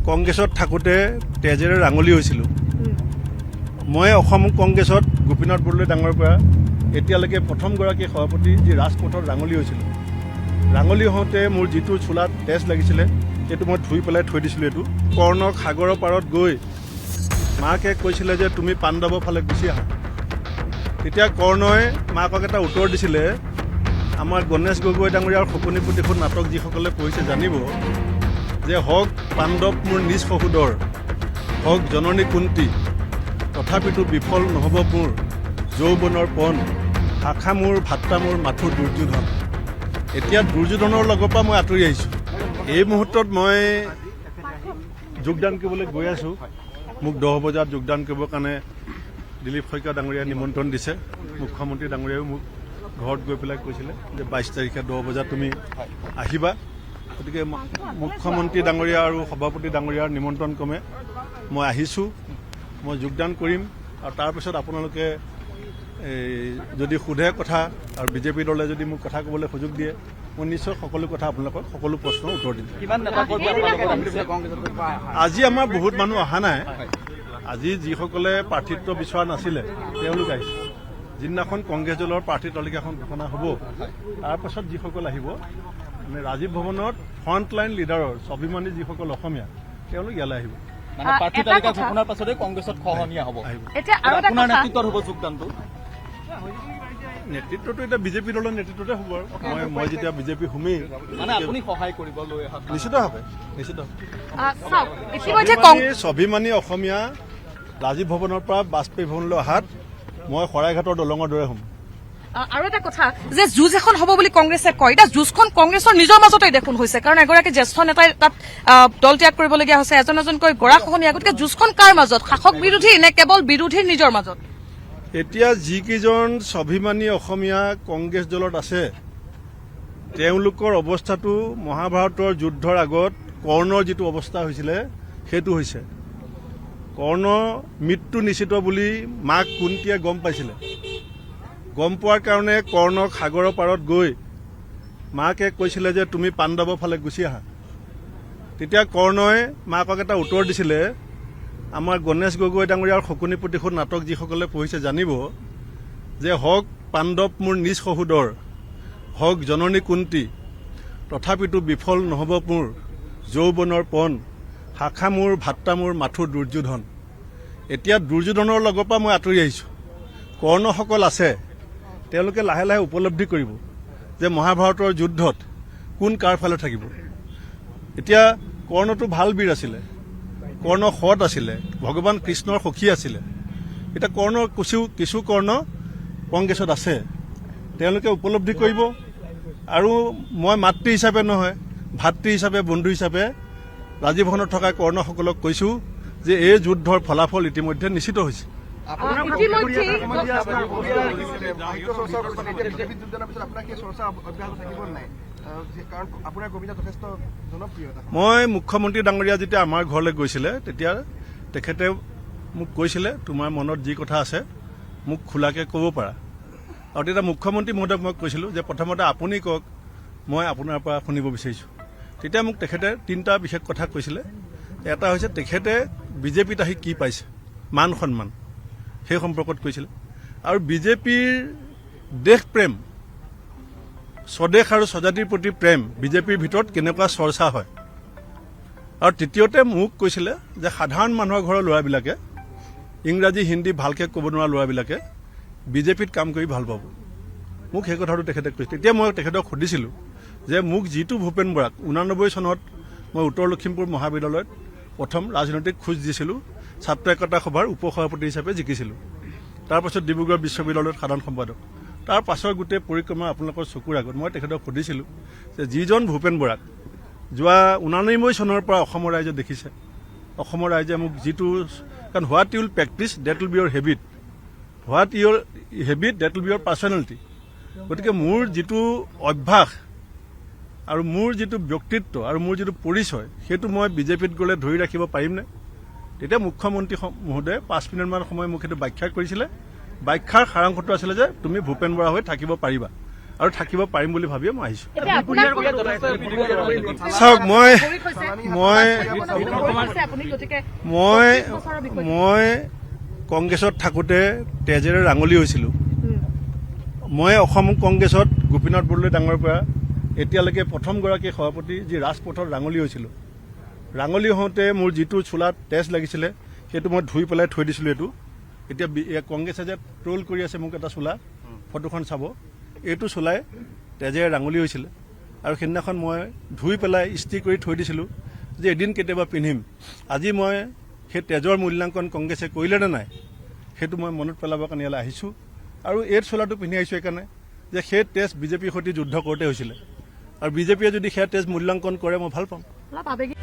কংগ্ৰেছত থাকোঁতে তেজেৰে ৰাঙলী হৈছিলোঁ। মই অসম কংগ্ৰেছত গোপীনাথ বৰদলৈ ডাঙৰ পৰা এতিয়ালৈকে প্ৰথমগৰাকী সভাপতি যি ৰাজপথত ৰাঙলী হৈছিলোঁ। ৰাঙলী হওঁতে মোৰ যিটো চোলাত তেজ লাগিছিলে সেইটো মই ধুই পেলাই থৈ দিছিলোঁ। এইটো কৰ্ণক সাগৰৰ পাৰত গৈ মাকে কৈছিলে যে তুমি পাণ্ডৱৰ ফালে গুচি আহা। তেতিয়া কৰ্ণই মাকক এটা উত্তৰ দিছিলে, আমাৰ গণেশ গগৈ ডাঙৰীয়াৰ সপোনী প্ৰতিশোধ নাটক যিসকলে পঢ়িছে জানিব যে হওক পাণ্ডৱ মোৰ নিজ সহোদৰ, হওক জননী কুন্তী, তথাপিতো বিফল নহ'ব মোৰ যৌৱনৰ পণ, শাখা মোৰ ভাত্তা মোৰ মাথোৰ দুৰ্যোধন। এতিয়া দুৰ্যোধনৰ লগৰ পৰা মই আঁতৰি আহিছোঁ। এই মুহূৰ্তত মই যোগদান কৰিবলৈ গৈ আছোঁ। মোক 10 বজাত যোগদান কৰিবৰ কাৰণে দিলীপ শইকীয়া ডাঙৰীয়াই নিমন্ত্ৰণ দিছে। মুখ্যমন্ত্ৰী ডাঙৰীয়াও মোক ঘৰত গৈ পেলাই কৈছিলে যে 22 তাৰিখে 10 বজাত তুমি আহিবা। গতিকে মুখ্যমন্ত্ৰী ডাঙৰীয়া আৰু সভাপতি ডাঙৰীয়াৰ নিমন্ত্ৰণ ক্ৰমে মই আহিছোঁ। মই যোগদান কৰিম আৰু তাৰপিছত আপোনালোকে যদি সোধে কথা আৰু বিজেপি দলে যদি মোক কথা ক'বলৈ সুযোগ দিয়ে মই নিশ্চয় সকলো কথা আপোনালোকৰ সকলো প্ৰশ্নৰ উত্তৰ দিম। আজি আমাৰ বহুত মানুহ অহা নাই। আজি যিসকলে প্ৰাৰ্থিত্ব বিচৰা নাছিলে তেওঁলোক আহিছে। যিদিনাখন কংগ্ৰেছ দলৰ প্ৰাৰ্থী তালিকাখন ঘোষণা হ'ব তাৰপাছত যিসকল আহিব মানে ৰাজীৱ ভৱনত ফ্ৰণ্টলাইন লিডাৰৰ স্বাভিমানী যিসকল অসমীয়া তেওঁলোক ইয়ালৈ আহিব। মানে প্ৰাৰ্থী তালিকা ঘোষণাৰ পাছতে কংগ্ৰেছত খহনীয়া হ'ব। এতিয়া আৰু এটা আপোনাৰ নেতৃত্বত হ'ব যোগদানটো। নেতৃত্বটো এতিয়া বিজেপি দলৰ নেতৃত্বতে হ'ব আৰু মই যেতিয়া বিজেপি সোমেই মানে আপুনি সহায় কৰিব লৈ অহা নিশ্চিতভাৱে স্বাভিমানী অসমীয়া ৰাজীৱ ভৱনৰ পৰা বাজপেয়ী ভৱনলৈ অহাত মই শৰাইঘাটৰ দলঙৰ দৰে হ'ম। আৰু এটা কথা যে যুঁজ এখন হ'ব বুলি কংগ্ৰেছে কয়, এতিয়া যুঁজখন কংগ্ৰেছৰ নিজৰ মাজতে দেখোন হৈছে, কাৰণ এগৰাকী জ্যেষ্ঠ নেতাই তাত দল ত্যাগ কৰিবলগীয়া হৈছে, এজন এজনকৈ গৰাখহনীয়া। গতিকে যুঁজখন কাৰ মাজত, শাসক বিৰোধী নে কেৱল বিৰোধীৰ নিজৰ মাজত? এতিয়া যিকেইজন স্বাভিমানী অসমীয়া কংগ্ৰেছ দলত আছে তেওঁলোকৰ অৱস্থাটো মহাভাৰতৰ যুদ্ধৰ আগত কৰ্ণৰ যিটো অৱস্থা হৈছিলে সেইটো হৈছে। কৰ্ণ মৃত্যু নিশ্চিত বুলি মাক কুন্তীয়ে গম পাইছিলে। গম পোৱাৰ কাৰণে কৰ্ণক সাগৰৰ পাৰত গৈ মাকে কৈছিলে যে তুমি পাণ্ডৱৰ ফালে গুচি আহা। তেতিয়া কৰ্ণই মাকক এটা উত্তৰ দিছিলে, আমাৰ গণেশ গগৈ ডাঙৰীয়াৰ সপোনী প্ৰতিশোধ নাটক যিসকলে পঢ়িছে জানিব যে হওক পাণ্ডৱ মোৰ নিজ সহোদৰ, হওক জননী কুন্তী, তথাপিতো বিফল নহ'ব মোৰ যৌৱনৰ পণ, শাখা মোৰ ভাত্তা মোৰ মাথোৰ দুৰ্যোধন। এতিয়া দুৰ্যোধনৰ লগৰ পৰা মই আঁতৰি আহিছোঁ। কৰ্ণসকল আছে তেওঁলোকে লাহে লাহে উপলব্ধি কৰিব যে মহাভাৰতৰ যুদ্ধত কোন কাৰ ফালে থাকিব। এতিয়া কৰ্ণটো ভাল বীৰ আছিলে, কৰ্ণ সৎ আছিলে, ভগৱান কৃষ্ণৰ সখী আছিলে। এতিয়া কৰ্ণৰ কিছু কৰ্ণ কংগ্ৰেছত আছে, তেওঁলোকে উপলব্ধি কৰিব। আৰু মই মাতৃ হিচাপে নহয়, ভাতৃ হিচাপে, বন্ধু হিচাপে ৰাজীৱ ভৱনত থকা কৰ্ণসকলক কৈছোঁ যে এই যুদ্ধৰ ফলাফল ইতিমধ্যে নিশ্চিত হৈছে। মই মুখ্যমন্ত্ৰী ডাঙৰীয়া যেতিয়া আমাৰ ঘৰলৈ গৈছিলে তেতিয়া তেখেতে মোক কৈছিলে তোমাৰ মনত যি কথা আছে মোক খোলাকৈ ক'ব পাৰা। আৰু তেতিয়া মুখ্যমন্ত্ৰী মহোদয়ক মই কৈছিলোঁ যে প্ৰথমতে আপুনি কওক, মই আপোনাৰ পৰা শুনিব বিচাৰিছোঁ। তেতিয়া মোক তেখেতে 3টা বিশেষ কথা কৈছিলে। এটা হৈছে তেখেতে বিজেপিত আহি কি পাইছে, মান সন্মান, সেই সম্পৰ্কত কৈছিলে। আৰু বিজেপিৰ দেশপ্ৰেম, স্বদেশ আৰু স্বজাতিৰ প্ৰতি প্ৰেম বিজেপিৰ ভিতৰত কেনেকুৱা চৰ্চা হয়। আৰু তৃতীয়তে মোক কৈছিলে যে সাধাৰণ মানুহৰ ঘৰৰ ল'ৰাবিলাকে ইংৰাজী হিন্দী ভালকৈ ক'ব নোৱাৰা ল'ৰাবিলাকে বিজেপিত কাম কৰি ভাল পাব। মোক সেই কথাটো তেখেতে কৈছিল। তেতিয়া মই তেখেতক সুধিছিলোঁ যে মোক যিটো ভূপেন বৰাক 89 চনত মই উত্তৰ লখিমপুৰ মহাবিদ্যালয়ত প্ৰথম ৰাজনৈতিক খোজ দিছিলোঁ, ছাত্ৰ একতা সভাৰ উপ সভাপতি হিচাপে জিকিছিলোঁ। তাৰপাছত ডিব্ৰুগড় বিশ্ববিদ্যালয়ত সাধাৰণ সম্পাদক। তাৰ পাছৰ গোটেই পৰিক্ৰমা আপোনালোকৰ চকুৰ আগত মই তেখেতক সুধিছিলোঁ যে যিজন ভূপেন বৰাক যোৱা 89 চনৰ পৰা অসমৰ ৰাইজে দেখিছে, অসমৰ ৰাইজে মোক যিটো, কাৰণ what you will practice that will be your habit, what your habit that will be your personality. গতিকে মোৰ যিটো অভ্যাস আৰু মোৰ যিটো ব্যক্তিত্ব আৰু মোৰ যিটো পৰিচয় সেইটো মই বিজেপিত গ'লে ধৰি ৰাখিব পাৰিমনে? তেতিয়া মুখ্যমন্ত্ৰী মহোদয়ে 5 মিনিটমান সময় মোক সেইটো ব্যাখ্যা কৰিছিলে। ব্যাখ্যাৰ সাৰাংশটো আছিলে যে তুমি ভূপেন বৰা হৈ থাকিব পাৰিবা। আৰু থাকিব পাৰিম বুলি ভাবিয়ে মই আহিছোঁ। এতিয়া আপোনাৰ চাওক মই ভৰিত হৈছে, মই ভৰিত হৈছে আপুনি, গতিকে মই 25 বছৰৰ বিষয়। মই কংগ্ৰেছত থাকোঁতে তেজেৰে ৰাঙলী হৈছিলোঁ। মই অসম কংগ্ৰেছত গোপীনাথ বৰদলৈ ডাঙৰ পৰা এতিয়ালৈকে প্ৰথমগৰাকী সভাপতি যি ৰাজপথত ৰাঙলী হৈছিলোঁ। ৰাঙলী হওঁতে মোৰ যিটো চোলাত তেজ লাগিছিলে সেইটো মই ধুই পেলাই থৈ দিছিলোঁ। এতিয়া কংগ্ৰেছে যে ট্ৰল কৰি আছে মোক এটা চোলা, ফটোখন চাব, এইটো চোলাই তেজেৰে ৰাঙলী হৈছিলে আৰু সেইদিনাখন মই ধুই পেলাই ইস্ত্ৰি কৰি থৈ দিছিলোঁ যে এদিন কেতিয়াবা পিন্ধিম। আজি মই সেই তেজৰ মূল্যাংকন কংগ্ৰেছে কৰিলে নে নাই সেইটো মই মনত পেলাবৰ কাৰণে ইয়ালৈ আহিছোঁ। আৰু এই চোলাটো পিন্ধি আহিছোঁ সেইকাৰণে যে সেই তেজ বিজেপিৰ সৈতে যুদ্ধ কৰোঁতে হৈছিলে আৰু বিজেপিয়ে যদি সেয়া তেজ মূল্যাংকন কৰে মই ভাল পাম। অলপ আবেগিক